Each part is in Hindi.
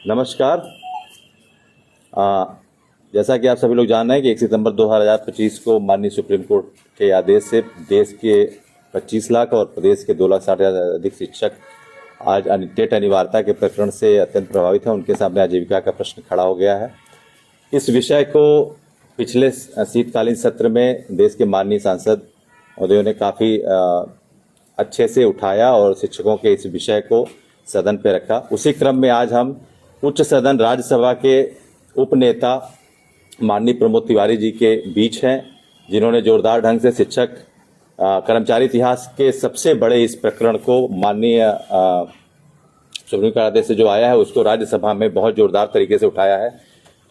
नमस्कार। आ, जैसा कि आप सभी लोग जान रहे हैं कि 1 सितंबर 2025 को माननीय सुप्रीम कोर्ट के आदेश से देश के 25 लाख और प्रदेश के 2,60,000 से अधिक शिक्षक आज टेट अनिवार्यता के प्रकरण से अत्यंत प्रभावित हैं। उनके सामने आजीविका का प्रश्न खड़ा हो गया है। इस विषय को पिछले शीतकालीन सत्र में देश के माननीय सांसद महोदयों ने काफ़ी अच्छे से उठाया और शिक्षकों के इस विषय को सदन पे रखा। उसी क्रम में आज हम उच्च सदन राज्यसभा के उपनेता माननीय प्रमोद तिवारी जी के बीच हैं, जिन्होंने जोरदार ढंग से शिक्षक कर्मचारी इतिहास के सबसे बड़े इस प्रकरण को माननीय सुप्रीम कोर्ट आदेश से जो आया है उसको राज्यसभा में बहुत जोरदार तरीके से उठाया है।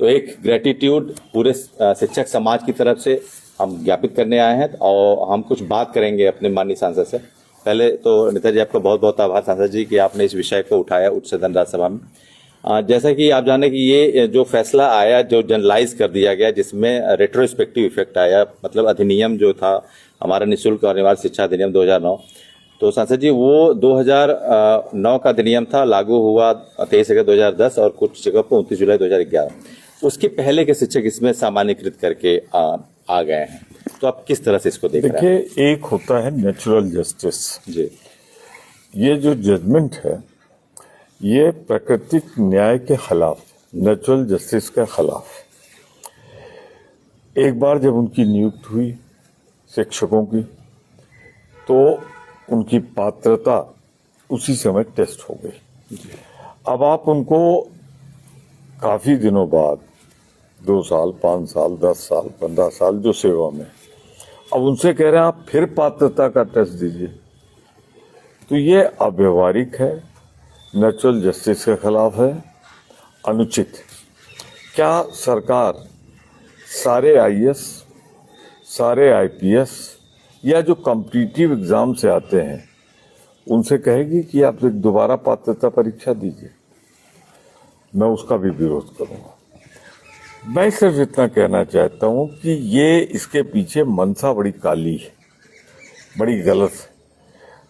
तो एक ग्रेटिट्यूड पूरे शिक्षक समाज की तरफ से हम ज्ञापित करने आए हैं और हम कुछ बात करेंगे अपने माननीय सांसद से। पहले तो नेता जी आपका बहुत बहुत आभार सांसद जी कि आपने इस विषय को उठाया उच्च सदन राज्यसभा में। जैसा कि आप जाने कि ये जो फैसला आया, जो जनरलाइज कर दिया गया, जिसमें रेट्रोस्पेक्टिव इफेक्ट आया, मतलब अधिनियम जो था हमारा निःशुल्क और अनिवार्य शिक्षा अधिनियम 2009, तो सांसद जी वो 2009 का अधिनियम था, लागू हुआ 23 अगस्त 2010 और कुछ जगह पर 29 जुलाई 2011। उसके पहले के शिक्षक इसमें सामान्यकृत करके आ गए हैं, तो आप किस तरह से इसको देख रहे हैं? देखिए, एक होता है नेचुरल जस्टिस जी। ये जो जजमेंट है ये प्राकृतिक न्याय के खिलाफ, नेचुरल जस्टिस के खिलाफ। एक बार जब उनकी नियुक्ति हुई शिक्षकों की, तो उनकी पात्रता उसी समय टेस्ट हो गई। अब आप उनको काफी दिनों बाद 2 साल, 5 साल, 10 साल, 15 साल जो सेवा में, अब उनसे कह रहे हैं आप फिर पात्रता का टेस्ट दीजिए, तो ये अव्यवहारिक है, नेचुरल जस्टिस के खिलाफ है, अनुचित। क्या सरकार सारे आईएएस, सारे आईपीएस या जो कॉम्पिटिटिव एग्जाम से आते हैं उनसे कहेगी कि आप एक दोबारा पात्रता परीक्षा दीजिए? मैं उसका भी विरोध करूंगा। मैं सिर्फ इतना कहना चाहता हूं कि ये इसके पीछे मंशा बड़ी काली है, बड़ी गलत है।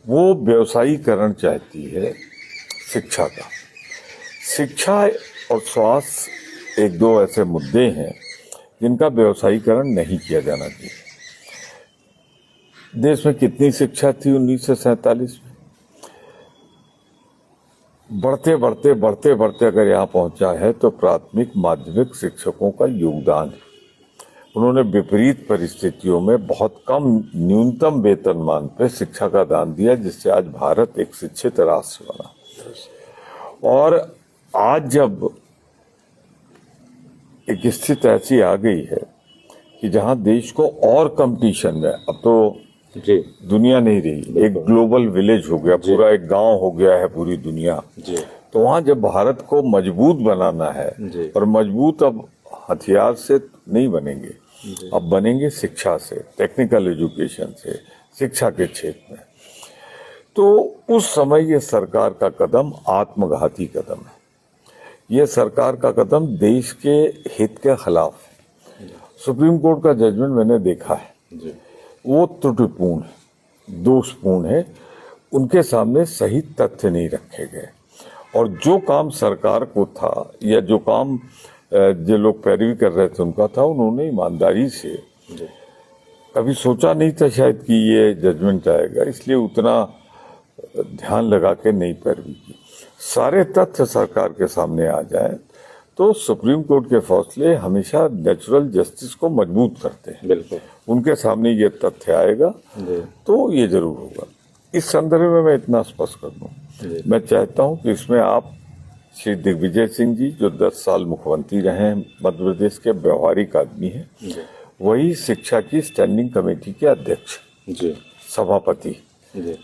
वो व्यवसायीकरण चाहती है शिक्षा का। शिक्षा और स्वास्थ्य एक दो ऐसे मुद्दे हैं जिनका व्यवसायीकरण नहीं किया जाना चाहिए। देश में कितनी शिक्षा थी 1947 में? बढ़ते बढ़ते बढ़ते बढ़ते अगर यहाँ पहुंचा है तो प्राथमिक माध्यमिक शिक्षकों का योगदान है। उन्होंने विपरीत परिस्थितियों में बहुत कम न्यूनतम वेतनमान पर शिक्षा का दान दिया, जिससे आज भारत एक शिक्षित राष्ट्र बना। और आज जब एक स्थिति ऐसी आ गई है कि जहां देश को और कंपटीशन में, अब तो जी दुनिया नहीं रही, एक ग्लोबल विलेज हो गया, पूरा एक गांव हो गया है पूरी दुनिया। जी। तो वहां जब भारत को मजबूत बनाना है, और मजबूत अब हथियार से नहीं बनेंगे, अब बनेंगे शिक्षा से, टेक्निकल एजुकेशन से, शिक्षा के क्षेत्र में। तो उस समय ये सरकार का कदम आत्मघाती कदम है। ये सरकार का कदम देश के हित के खिलाफ है। सुप्रीम कोर्ट का जजमेंट मैंने देखा है, वो त्रुटिपूर्ण है, दोषपूर्ण है। उनके सामने सही तथ्य नहीं रखे गए, और जो काम सरकार को था या जो काम जो लोग पैरवी कर रहे थे उनका था, उन्होंने ईमानदारी से, कभी सोचा नहीं था शायद कि ये जजमेंट आएगा, इसलिए उतना ध्यान लगा के नहीं पैरवी की। सारे तथ्य सरकार के सामने आ जाए तो सुप्रीम कोर्ट के फैसले हमेशा नेचुरल जस्टिस को मजबूत करते हैं। बिल्कुल। उनके सामने ये तथ्य आएगा तो ये जरूर होगा। इस संदर्भ में मैं इतना स्पष्ट कर दूं, मैं चाहता हूं कि इसमें आप श्री दिग्विजय सिंह जी, जो 10 साल मुख्यमंत्री रहे हैं मध्य प्रदेश के, व्यवहारिक आदमी हैं, वही शिक्षा की स्टैंडिंग कमेटी के अध्यक्ष, सभापति,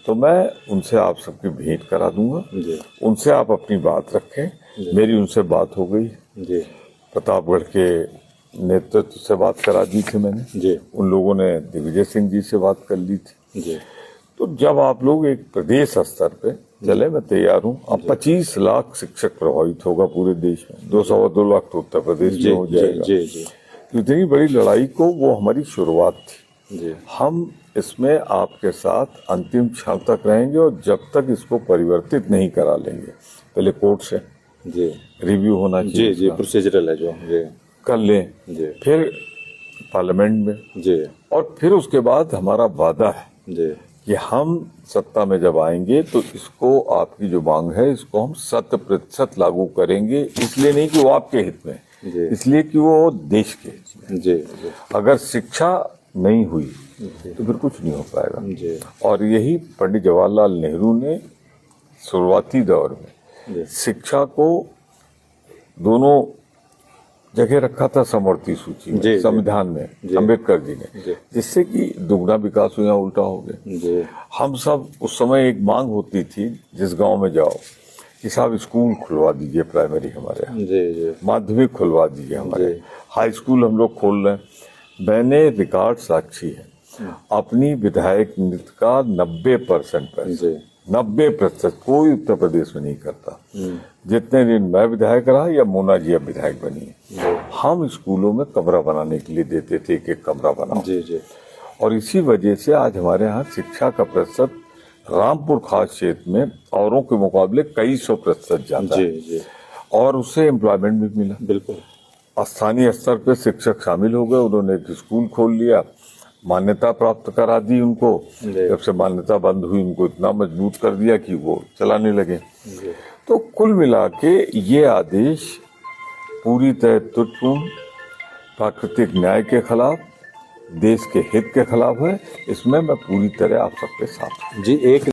तो मैं उनसे आप सबकी भेंट करा दूंगा। उनसे आप अपनी बात रखें। मेरी उनसे बात हो गई, प्रतापगढ़ के नेतृत्व से बात करा दी थी मैंने, उन लोगों ने दिग्विजय सिंह जी से बात कर ली थी। तो जब आप लोग एक प्रदेश स्तर पे चले, मैं तैयार हूँ। अब 25 लाख शिक्षक प्रभावित होगा पूरे देश में, 2 लाख तो उत्तर प्रदेश में हो जाएगा। इतनी बड़ी लड़ाई को, वो हमारी शुरुआत थी। हम इसमें आपके साथ अंतिम क्षण तक रहेंगे, और जब तक इसको परिवर्तित नहीं करा लेंगे, पहले कोर्ट से, जी रिव्यू होना जी चाहिए जी उसका। प्रोसीजरल है जो जी कर लें, जी फिर पार्लियामेंट में, जी और फिर उसके बाद हमारा वादा है जी कि हम सत्ता में जब आएंगे तो इसको, आपकी जो मांग है, इसको हम 100% लागू करेंगे। इसलिए नहीं कि वो आपके हित में, जी। इसलिए कि वो देश के हित में। जी जी अगर शिक्षा नहीं हुई तो फिर कुछ नहीं हो पाएगा। जी और यही पंडित जवाहरलाल नेहरू ने शुरुआती दौर में जी शिक्षा को दोनों जगह रखा था समवर्ती सूची में, जी, जी। संविधान में, जी। अम्बेडकर जी ने, जी। जिससे कि दुगना विकास हो या उल्टा हो गया। जी हम सब उस समय एक मांग होती थी, जिस गांव में जाओ कि साहब स्कूल खुलवा दीजिए, प्राइमरी हमारे यहाँ, जी जी माध्यमिक खुलवा दीजिए हमारे, जी। हाई स्कूल हम लोग खोल रहे हैं। मैंने रिकॉर्ड साक्षी है अपनी विधायक नृत्य का 90% पैसा, जी 90% कोई उत्तर प्रदेश में नहीं करता। जितने दिन मैं विधायक रहा या मोना जी अब विधायक बनी है, हम स्कूलों में कमरा बनाने के लिए देते थे, एक कमरा बनाओ। जी जी और इसी वजह से आज हमारे यहाँ शिक्षा का प्रतिशत रामपुर खास क्षेत्र में औरों के मुकाबले कई 100% ज्यादा जी है। जी और उससे एम्प्लॉयमेंट भी मिला। बिल्कुल स्थानीय स्तर पे शिक्षक शामिल हो गए, उन्होंने एक स्कूल खोल लिया, मान्यता प्राप्त करा दी उनको। जी। जब से मान्यता बंद हुई, उनको इतना मजबूत कर दिया कि वो चलाने लगे। जी तो कुल मिला के ये आदेश पूरी तरह त्रुटिपूर्ण, प्राकृतिक न्याय के खिलाफ, देश के हित के खिलाफ है। इसमें मैं पूरी तरह आप सबके साथ हूं। जी एक